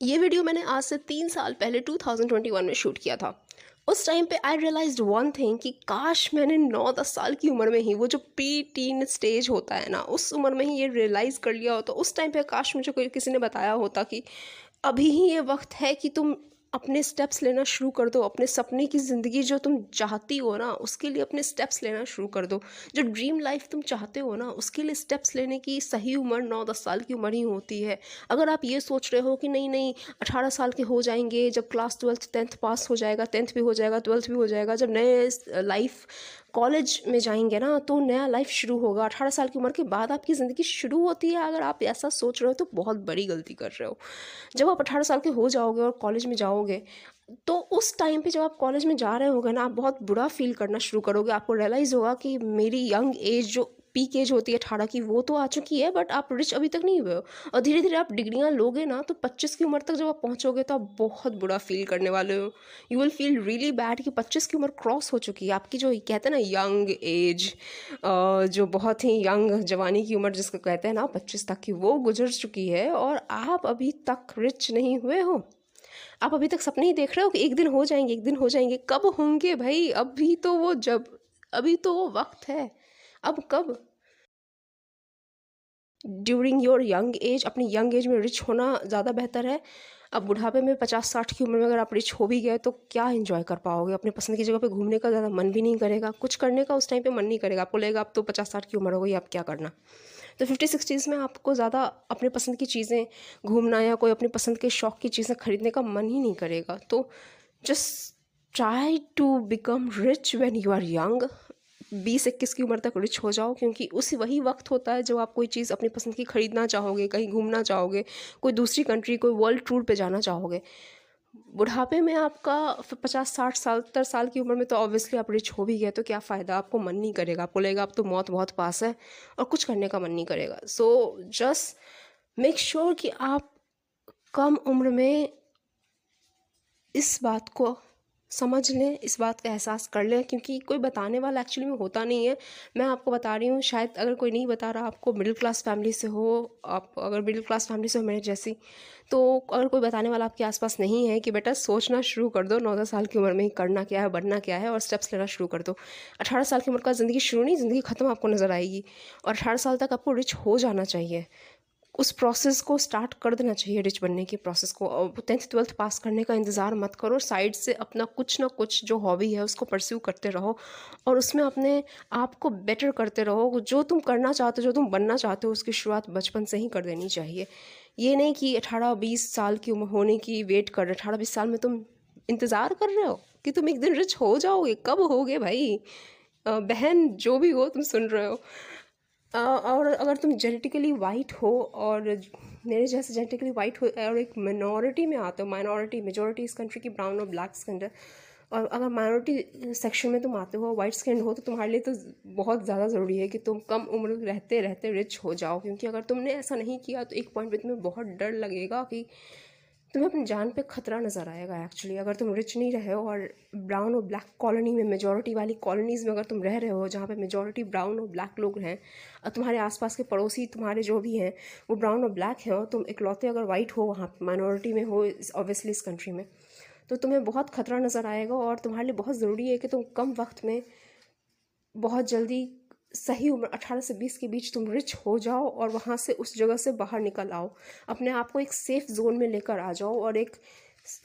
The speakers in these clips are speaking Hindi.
ये वीडियो मैंने आज से 3 साल पहले 2021 में शूट किया था। उस टाइम पे आई रियलाइज्ड वन थिंग कि काश मैंने 9-10 साल की उम्र में ही वो जो प्री टीन स्टेज होता है ना, उस उम्र में ही ये रियलाइज़ कर लिया होता। उस टाइम पे काश मुझे कोई किसी ने बताया होता कि अभी ही ये वक्त है कि तुम अपने स्टेप्स लेना शुरू कर दो, अपने सपने की ज़िंदगी जो तुम चाहती हो ना उसके लिए अपने स्टेप्स लेना शुरू कर दो। जो ड्रीम लाइफ तुम चाहते हो ना उसके लिए स्टेप्स लेने की सही उम्र 9-10 साल की उम्र ही होती है। अगर आप ये सोच रहे हो कि नहीं नहीं 18 साल के हो जाएंगे, जब क्लास 12th 10th पास हो जाएगा, 10th भी हो जाएगा, 12th भी हो जाएगा, जब नए लाइफ कॉलेज में जाएंगे ना तो नया लाइफ शुरू होगा, 18 साल की उम्र के बाद आपकी ज़िंदगी शुरू होती है। अगर आप ऐसा सोच रहे हो तो बहुत बड़ी गलती कर रहे हो। जब आप 18 साल के हो जाओगे और कॉलेज में जाओगे, तो उस टाइम पे जब आप कॉलेज में जा रहे होगे ना, आप बहुत बुरा फ़ील करना शुरू करोगे। आपको रियलाइज़ होगा कि मेरी यंग एज जो पीक एज होती है 18 की, वो तो आ चुकी है, बट आप रिच अभी तक नहीं हुए हो। और धीरे-धीरे आप डिग्रियाँ लोगे ना तो 25 की उम्र तक जब आप पहुँचोगे तो आप बहुत बुरा फ़ील करने वाले हो। You will feel really bad कि 25 की उम्र क्रॉस हो चुकी है। आपकी जो कहते हैं ना यंग एज, जो बहुत ही यंग जवानी की उम्र जिसको कहते हैं ना 25 तक की, वो गुज़र चुकी है और आप अभी तक रिच नहीं हुए हो। आप अभी तक सपने ही देख रहे हो कि एक दिन हो जाएँगे, एक दिन हो जाएँगे। कब होंगे भई? अभी तो वो वक़्त है। अब कब? ड्यूरिंग योर यंग एज, अपनी यंग एज में रिच होना ज़्यादा बेहतर है। अब बुढ़ापे में 50-60 की उम्र में अगर आप रिच हो भी गए तो क्या एन्जॉय कर पाओगे? अपने पसंद की जगह पे घूमने का ज़्यादा मन भी नहीं करेगा, कुछ करने का उस टाइम पे मन नहीं करेगा। आपको लगेगा अब तो 50-60 की उम्र हो गई, अब क्या करना? तो 50-60s में आपको ज़्यादा अपने पसंद की चीज़ें घूमना या कोई अपनी पसंद के शौक की चीज़ें खरीदने का मन ही नहीं करेगा। तो just try to become rich when you are young. 20-21 की उम्र तक रिच हो जाओ, क्योंकि उसी वही वक्त होता है जब आप कोई चीज़ अपनी पसंद की खरीदना चाहोगे, कहीं घूमना चाहोगे, कोई दूसरी कंट्री, कोई वर्ल्ड टूर पे जाना चाहोगे। बुढ़ापे में आपका 50-60 साल 70 साल की उम्र में तो ऑब्वियसली आप रिच हो भी गए तो क्या फ़ायदा? आपको मन नहीं करेगा, आपको लगेगा अब तो मौत बहुत पास है और कुछ करने का मन नहीं करेगा। सो जस्ट मेक श्योर कि आप कम उम्र में इस बात को समझ लें, इस बात का एहसास कर लें, क्योंकि कोई बताने वाला एक्चुअली में होता नहीं है। मैं आपको बता रही हूँ, शायद अगर कोई नहीं बता रहा, आपको मिडिल क्लास फैमिली से हो, आप अगर मिडिल क्लास फैमिली से हो मेरे जैसी, तो अगर कोई बताने वाला आपके आसपास नहीं है कि बेटा सोचना शुरू कर दो 9-10 साल की उम्र में ही करना क्या है, बनना क्या है, और स्टेप्स लेना शुरू कर दो। 18 साल की उम्र का ज़िंदगी शुरू नहीं, ज़िंदगी ख़त्म आपको नज़र आएगी। और 18 साल तक आपको रिच हो जाना चाहिए। उस प्रोसेस को स्टार्ट कर देना चाहिए, रिच बनने की प्रोसेस को। और 10th 12th पास करने का इंतज़ार मत करो, साइड से अपना कुछ ना कुछ जो हॉबी है उसको परस्यू करते रहो और उसमें अपने आप को बेटर करते रहो। जो तुम करना चाहते हो, जो तुम बनना चाहते हो, उसकी शुरुआत बचपन से ही कर देनी चाहिए। ये नहीं कि 18-20 साल की उम्र होने की वेट कर रहे, 18-20 साल में तुम इंतज़ार कर रहे हो कि तुम एक दिन रिच हो जाओगे। कब होगे भाई? बहन जो भी हो, तुम सुन रहे हो। और अगर तुम जेनेटिकली वाइट हो और मेरे जैसे जेनेटिकली वाइट हो और एक मिनॉरिटी में आते हो, माइनॉरिटी मेजॉरिटी इस कंट्री की ब्राउन और ब्लैक स्किन, और अगर माइनॉरिटी सेक्शन में तुम आते हो, वाइट स्किन हो, तो तुम्हारे लिए तो बहुत ज़्यादा ज़रूरी है कि तुम कम उम्र में रहते रहते रिच हो जाओ। क्योंकि अगर तुमने ऐसा नहीं किया तो एक पॉइंट पे तुम्हें बहुत डर लगेगा कि तुम्हें अपनी जान पे खतरा नज़र आएगा एक्चुअली। अगर तुम रिच नहीं रहे हो और ब्राउन और ब्लैक कॉलोनी में, मेजॉरिटी वाली कॉलोनीज़ में अगर तुम रह रहे हो जहाँ पे मेजॉरिटी ब्राउन और ब्लैक लोग हैं, और तुम्हारे आसपास के पड़ोसी तुम्हारे जो भी हैं वो ब्राउन और ब्लैक हैं, और तुम इकलौते अगर वाइट हो वहाँ माइनॉरिटी में हो ऑब्वियसली इस कंट्री में, तो तुम्हें बहुत खतरा नज़र आएगा। और तुम्हारे लिए बहुत ज़रूरी है कि तुम कम वक्त में बहुत जल्दी सही उम्र 18 से 20 के बीच तुम रिच हो जाओ और वहाँ से उस जगह से बाहर निकल आओ। अपने आप को एक सेफ़ ज़ोन में लेकर आ जाओ और एक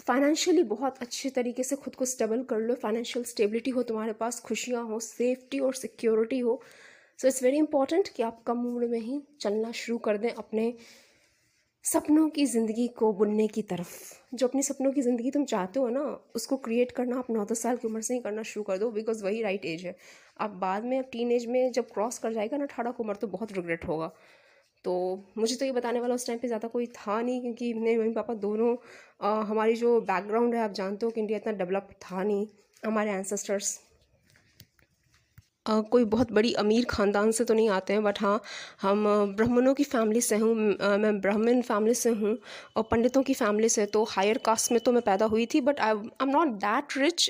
फाइनेंशियली बहुत अच्छे तरीके से खुद को स्टेबल कर लो। फाइनेंशियल स्टेबिलिटी हो तुम्हारे पास, खुशियाँ हो, सेफ्टी और सिक्योरिटी हो। सो इट्स वेरी इंपॉर्टेंट कि आप कम उम्र में ही चलना शुरू कर दें अपने सपनों की ज़िंदगी को बुनने की तरफ। जो अपनी सपनों की ज़िंदगी तुम चाहते हो ना, उसको क्रिएट करना आप 9-10 साल की उम्र से ही करना शुरू कर दो, बिकॉज़ वही राइट एज है। अब बाद में, अब टीन एज में जब क्रॉस कर जाएगा ना 18 की उम्र, तो बहुत रिग्रेट होगा। तो मुझे तो ये बताने वाला उस टाइम पे ज़्यादा कोई था नहीं, क्योंकि मेरे मम्मी पापा दोनों, हमारी जो बैकग्राउंड है आप जानते हो कि इंडिया इतना डेवलप था नहीं, हमारे एंसेस्टर्स कोई बहुत बड़ी अमीर ख़ानदान से तो नहीं आते हैं, बट हाँ, हम ब्राह्मणों की फैमिली से हूँ। मैं ब्राह्मण फैमिली से हूँ और पंडितों की फैमिली से, तो हायर कास्ट में तो मैं पैदा हुई थी, but I am not that rich.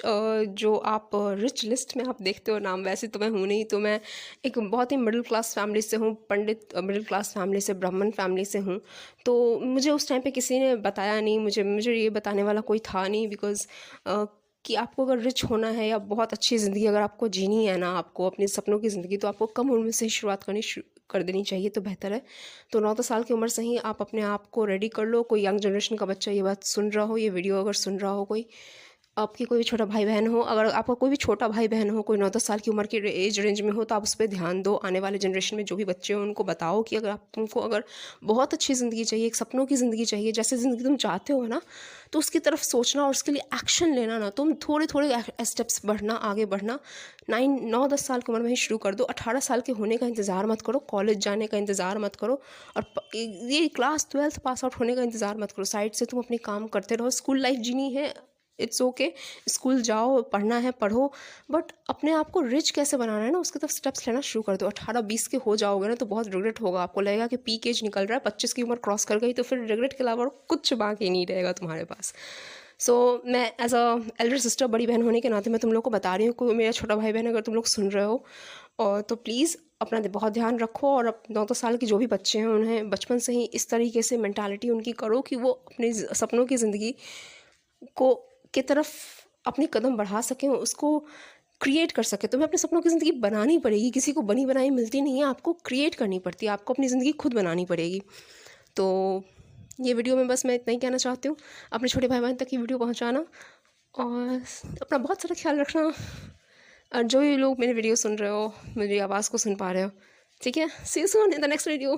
जो आप रिच लिस्ट में आप देखते हो नाम, वैसे तो मैं हूँ नहीं। तो मैं एक बहुत ही मिडिल क्लास फैमिली से हूँ, पंडित मिडिल क्लास फैमिली से, ब्राह्मण फैमिली से हूँ। तो मुझे उस टाइम पे किसी ने बताया नहीं, मुझे ये बताने वाला कोई था नहीं, बिकॉज़ कि आपको अगर रिच होना है या बहुत अच्छी ज़िंदगी अगर आपको जीनी है ना, आपको अपने सपनों की ज़िंदगी, तो आपको कम उम्र में से ही शुरुआत कर देनी चाहिए तो बेहतर है। तो 9-10 साल की उम्र से ही आप अपने आप को रेडी कर लो। कोई यंग जनरेशन का बच्चा ये बात सुन रहा हो, ये वीडियो अगर सुन रहा हो, कोई आपकी कोई भी छोटा भाई बहन हो, अगर आपका कोई भी छोटा भाई बहन हो, कोई 9-10 साल की उम्र की एज रेंज में हो, तो आप उस पर ध्यान दो। आने वाले जनरेशन में जो भी बच्चे हो उनको बताओ कि अगर आप तुमको अगर बहुत अच्छी ज़िंदगी चाहिए, एक सपनों की ज़िंदगी चाहिए, जैसे ज़िंदगी तुम चाहते हो ना, तो उसकी तरफ सोचना और उसके लिए एक्शन लेना ना। तुम थोड़े थोड़े स्टेप्स बढ़ना, आगे बढ़ना। 9-10 साल की उम्र में ही शुरू कर दो। 18 साल के होने का इंतज़ार मत करो, कॉलेज जाने का इंतज़ार मत करो, और ये क्लास 12th पास आउट होने का इंतज़ार मत करो। साइड से तुम अपनी काम करते रहो। स्कूल लाइफ जीनी है, इट्स ओके, स्कूल जाओ, पढ़ना है पढ़ो, बट अपने आप को रिच कैसे बनाना है ना, उसकी तरफ स्टेप्स लेना शुरू कर दो। 18-20 के हो जाओगे ना तो बहुत रिग्रेट होगा, आपको लगेगा कि पीक एज निकल रहा है, 25 की उम्र क्रॉस कर गई, तो फिर रिग्रेट के अलावा कुछ बाकी नहीं रहेगा तुम्हारे पास। सो मैं एज अ एल्डर सिस्टर, बड़ी बहन होने के नाते मैं तुम लोग को बता रही हूँ, कोई मेरा छोटा भाई बहन अगर तुम लोग सुन रहे हो, और तो प्लीज़ अपना बहुत ध्यान रखो। और अब 9-10 साल के जो भी बच्चे हैं उन्हें बचपन से ही इस तरीके से मेंटालिटी उनकी करो कि वो अपने सपनों की ज़िंदगी को की तरफ अपनी कदम बढ़ा सकें, उसको क्रिएट कर सकें। तुम्हें अपने सपनों की ज़िंदगी बनानी पड़ेगी, किसी को बनी बनाई मिलती नहीं है, आपको क्रिएट करनी पड़ती है, आपको अपनी ज़िंदगी खुद बनानी पड़ेगी। तो ये वीडियो में बस मैं इतना ही कहना चाहती हूँ, अपने छोटे भाई बहन तक ये वीडियो पहुँचाना, और अपना बहुत सारा ख्याल रखना। और जो भी लोग मेरे वीडियो सुन रहे हो, मेरी आवाज़ को सुन पा रहे हो, ठीक है, see you soon in the next video.